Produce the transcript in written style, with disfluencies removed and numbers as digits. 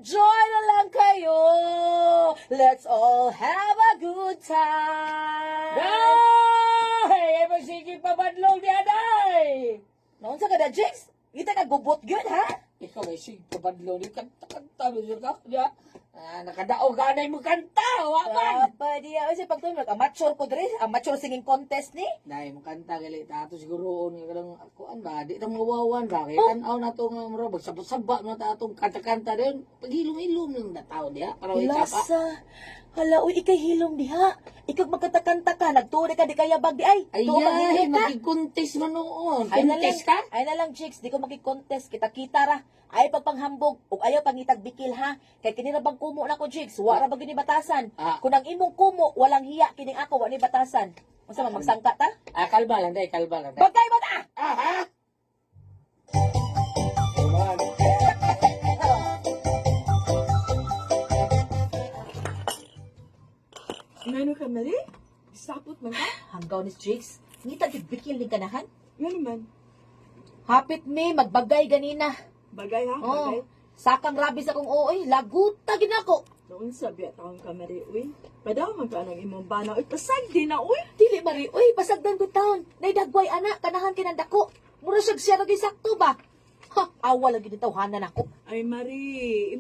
Joy na lang kayo. Let's all have a good time. Day! Sige pa badlong di aday! Noon sa kada, Jigs? Kita ka gubot yun, ha? Ikaw ay sige pa badlong di kanta-kanta mo ka. Diya? Nakadaog ka na mo kanta. Waman! Apa dia? Kasi pag tunog, amateur ko dre, amateur singing contest ni. Dahil mo kanta gali tato siguro nga kadang ako ba di tang mawawan ba kay Oh. tan-aw na to nga mura sabot-sabak na ta atong kanta-kanta din paghilom-hilom ng tao diha para way tapa. Hilasa. Hala, uy, ikay hilom diha. Ikaw magkanta-kanta ka, nagturi ka, di kaya bag di ay. Ay, Tuwa ay, maghilom ka. magki-contest man noon. Ay na lang, Contest ka? ay na lang, chicks, di ko makikontest. Kita-kita ra. Ay pagpanghambog, ug ayaw pangitag bikil ha. Kay kini ra bang kumo na ko, chicks. Wa ra bang gini batasan. Ah. Kung ang imong kumo, walang hiya, kining ako, wa ni batasan. Unsa man magsangka ta? Kalba lang, day, kalba lang. Day. Bagay ba ta? Aha! Ayan. Ngano ka, Mari? Sapot man ka? Hanggaw ni chicks. Ngita gid bikil ni kanahan. Ngano man? Hapit me magbagay ganina. Bagay ha, Oh. bagay. Sakang rabis akong uoy, laguta gid ako. Noon sabi at akong kamari, uy. Padaw man ka ng imong banaw. Itasag din na, uy. Dili mari, uy, pasagdan ko taon. Nay dagway anak, kanahan kinandako. Mura siya siya lagi sakto ba? Ha, awa lagi ni tawhanan ako. Ay, Mari,